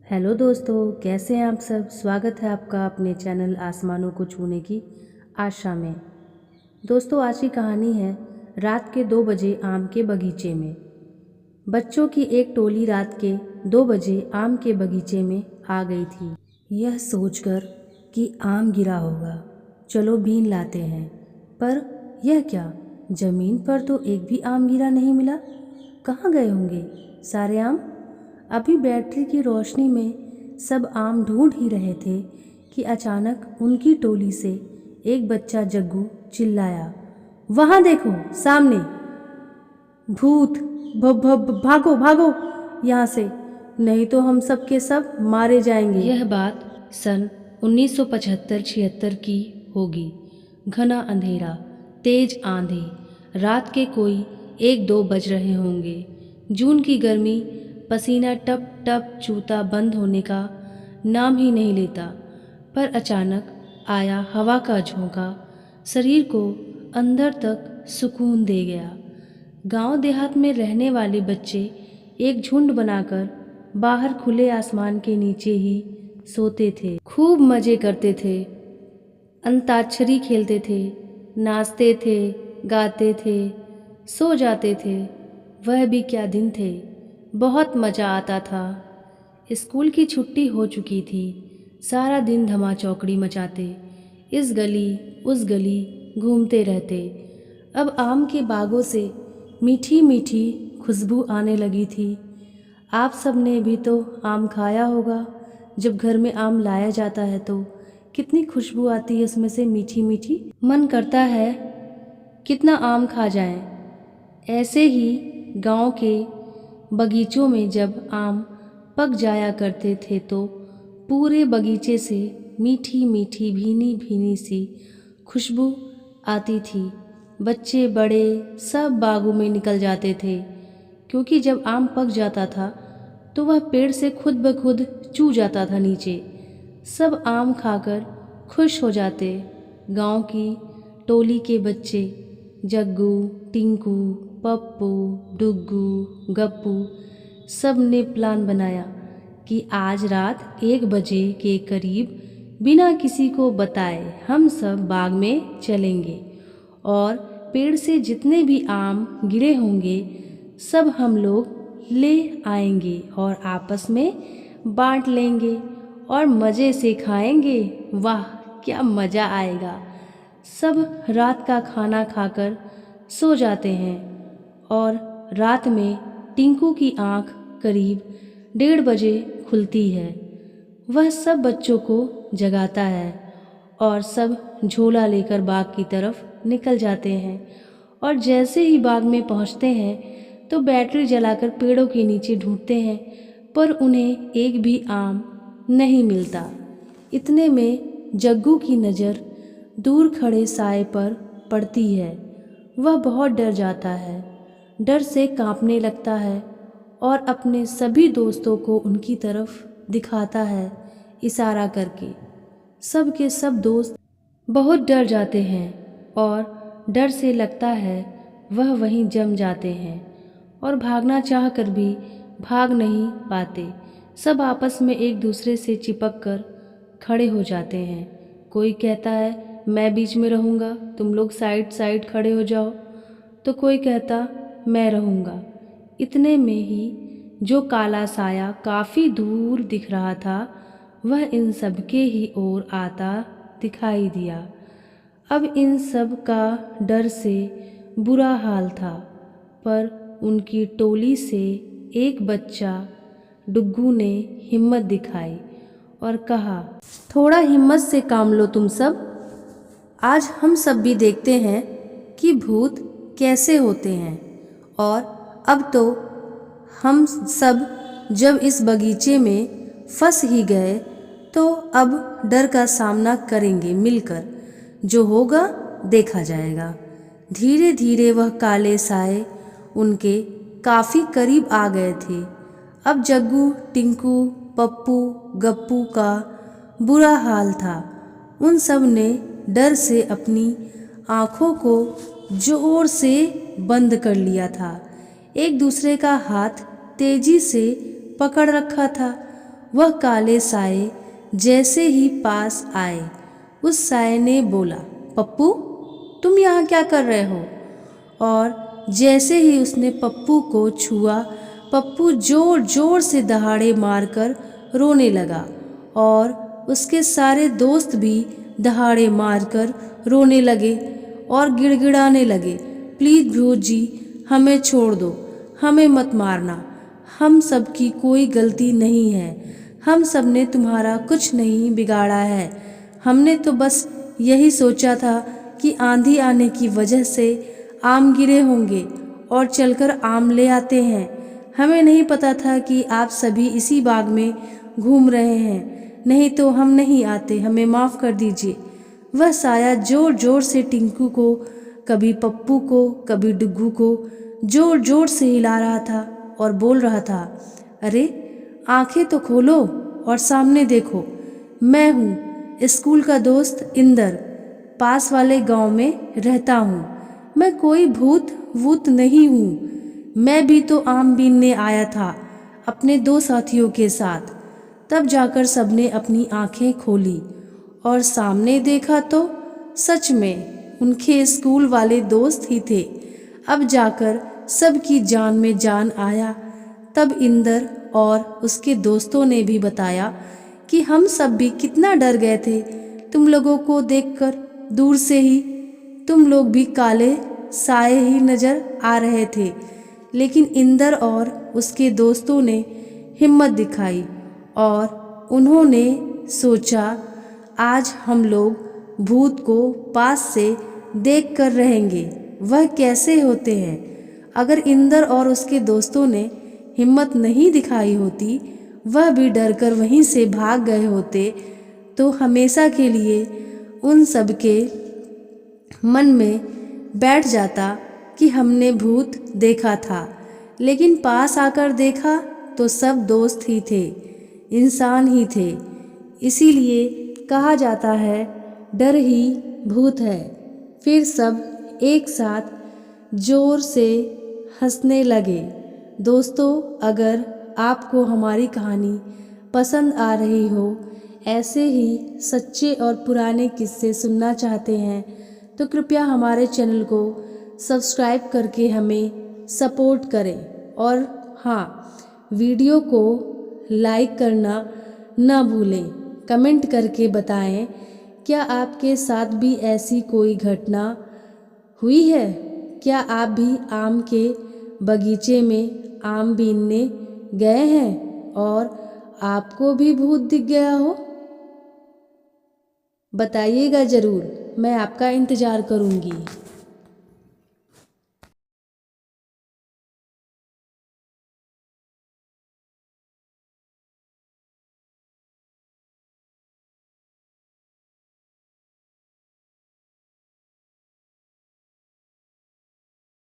Hello दोस्तों, कैसे हैं आप सब। स्वागत है आपका अपने चैनल आसमानों को छूने की आशा में। दोस्तों, आज की कहानी है रात के 2 बजे आम के बगीचे में। बच्चों की एक टोली रात के 2 बजे आम के बगीचे में आ गई थी, यह सोचकर कि आम गिरा होगा। चलो बीन लाते हैं। पर यह क्या, जमीन पर तो एक भी आम गिरा नहीं मिला। कहाँ गए होंगे सारे आम। अभी बैटरी की रोशनी में सब आम ढूंढ ही रहे थे कि अचानक उनकी टोली से एक बच्चा जग्गू चिल्लाया, वहाँ देखो सामने भूत। भागो भागो यहाँ से, नहीं तो हम सब के सब मारे जाएंगे। यह बात सन 1975-76 की होगी। घना अंधेरा, तेज आंधी, रात के कोई 1-2 बज रहे होंगे। जून की गर्मी, पसीना टप टप चूता बंद होने का नाम ही नहीं लेता। पर अचानक आया हवा का झोंका, शरीर को अंदर तक सुकून दे गया। गांव देहात में रहने वाले बच्चे एक झुंड बनाकर बाहर खुले आसमान के नीचे ही सोते थे। खूब मजे करते थे, अंताक्षरी खेलते थे, नाचते थे, गाते थे, सो जाते थे। वह भी क्या दिन थे, बहुत मज़ा आता था। स्कूल की छुट्टी हो चुकी थी। सारा दिन धमा चौकड़ी मचाते, इस गली उस गली घूमते रहते। अब आम के बागों से मीठी मीठी खुशबू आने लगी थी। आप सब ने भी तो आम खाया होगा। जब घर में आम लाया जाता है तो कितनी खुशबू आती है उसमें से, मीठी मीठी। मन करता है कितना आम खा जाएं। ऐसे ही गांव के बगीचों में जब आम पक जाया करते थे तो पूरे बगीचे से मीठी मीठी भीनी भीनी सी खुशबू आती थी। बच्चे बड़े सब बागों में निकल जाते थे, क्योंकि जब आम पक जाता था तो वह पेड़ से खुद ब खुद चू जाता था नीचे। सब आम खाकर खुश हो जाते। गांव की टोली के बच्चे जग्गू, टिंकू, पप्पू, डुग्गू, गप्पू सब ने प्लान बनाया कि आज रात 1 बजे के करीब बिना किसी को बताए हम सब बाग में चलेंगे और पेड़ से जितने भी आम गिरे होंगे सब हम लोग ले आएंगे और आपस में बांट लेंगे और मज़े से खाएंगे। वाह क्या मज़ा आएगा। सब रात का खाना खाकर सो जाते हैं और रात में टिंकू की आंख करीब 1:30 बजे खुलती है। वह सब बच्चों को जगाता है और सब झोला लेकर बाग की तरफ निकल जाते हैं। और जैसे ही बाग में पहुंचते हैं तो बैटरी जलाकर पेड़ों के नीचे ढूंढते हैं, पर उन्हें एक भी आम नहीं मिलता। इतने में जग्गू की नज़र दूर खड़े साए पर पड़ती है। वह बहुत डर जाता है, डर से कांपने लगता है और अपने सभी दोस्तों को उनकी तरफ दिखाता है इशारा करके। सब के सब दोस्त बहुत डर जाते हैं और डर से लगता है वह वहीं जम जाते हैं और भागना चाह कर भी भाग नहीं पाते। सब आपस में एक दूसरे से चिपक कर खड़े हो जाते हैं। कोई कहता है मैं बीच में रहूँगा, तुम लोग साइड साइड खड़े हो जाओ, तो कोई कहता मैं रहूँगा। इतने में ही जो काला साया काफ़ी दूर दिख रहा था वह इन सब के ही ओर आता दिखाई दिया। अब इन सब का डर से बुरा हाल था, पर उनकी टोली से एक बच्चा डुग्गू ने हिम्मत दिखाई और कहा, थोड़ा हिम्मत से काम लो तुम सब। आज हम सब भी देखते हैं कि भूत कैसे होते हैं। और अब तो हम सब जब इस बगीचे में फंस ही गए तो अब डर का सामना करेंगे मिलकर। जो होगा देखा जाएगा। धीरे धीरे वह काले साए उनके काफ़ी करीब आ गए थे। अब जग्गू, टिंकू, पप्पू, गप्पू का बुरा हाल था। उन सब ने डर से अपनी आँखों को जोर से बंद कर लिया था। एक दूसरे का हाथ तेजी से पकड़ रखा था वह काले साए जैसे ही पास आए, उस साए ने बोला, पप्पू तुम यहाँ क्या कर रहे हो? और जैसे ही उसने पप्पू को छुआ, पप्पू जोर जोर से दहाड़े मारकर रोने लगा और उसके सारे दोस्त भी दहाड़े मारकर रोने लगे और गिड़गिड़ाने लगे, प्लीज़ भूत जी हमें छोड़ दो, हमें मत मारना, हम सब की कोई गलती नहीं है, हम सब ने तुम्हारा कुछ नहीं बिगाड़ा है, हमने तो बस यही सोचा था कि आंधी आने की वजह से आम गिरे होंगे और चलकर आम ले आते हैं, हमें नहीं पता था कि आप सभी इसी बाग में घूम रहे हैं, नहीं तो हम नहीं आते, हमें माफ़ कर दीजिए। वह साया जोर जोर से टिंकू को, कभी पप्पू को, कभी डुग्गू को जोर जोर से हिला रहा था और बोल रहा था, अरे आंखें तो खोलो और सामने देखो, मैं हूँ स्कूल का दोस्त इंदर, पास वाले गांव में रहता हूँ, मैं कोई भूत वूत नहीं हूँ, मैं भी तो आम बीनने आया था अपने 2 साथियों के साथ। तब जाकर सबने अपनी आंखें खोली और सामने देखा तो सच में उनके स्कूल वाले दोस्त ही थे। अब जाकर सबकी जान में जान आया। तब इंदर और उसके दोस्तों ने भी बताया कि हम सब भी कितना डर गए थे तुम लोगों को देखकर, दूर से ही तुम लोग भी काले साए ही नजर आ रहे थे, लेकिन इंदर और उसके दोस्तों ने हिम्मत दिखाई और उन्होंने सोचा आज हम लोग भूत को पास से देख कर रहेंगे, वह कैसे होते हैं। अगर इंदर और उसके दोस्तों ने हिम्मत नहीं दिखाई होती, वह भी डरकर वहीं से भाग गए होते, तो हमेशा के लिए उन सब के मन में बैठ जाता कि हमने भूत देखा था। लेकिन पास आकर देखा तो सब दोस्त ही थे, इंसान ही थे। इसीलिए कहा जाता है डर ही भूत है। फिर सब एक साथ जोर से हंसने लगे। दोस्तों, अगर आपको हमारी कहानी पसंद आ रही हो, ऐसे ही सच्चे और पुराने किस्से सुनना चाहते हैं, तो कृपया हमारे चैनल को सब्सक्राइब करके हमें सपोर्ट करें। और हाँ, वीडियो को लाइक करना ना भूलें। कमेंट करके बताएं, क्या आपके साथ भी ऐसी कोई घटना हुई है? क्या आप भी आम के बगीचे में आम बीनने गए हैं और आपको भी भूत दिख गया हो? बताइएगा ज़रूर, मैं आपका इंतज़ार करूँगी।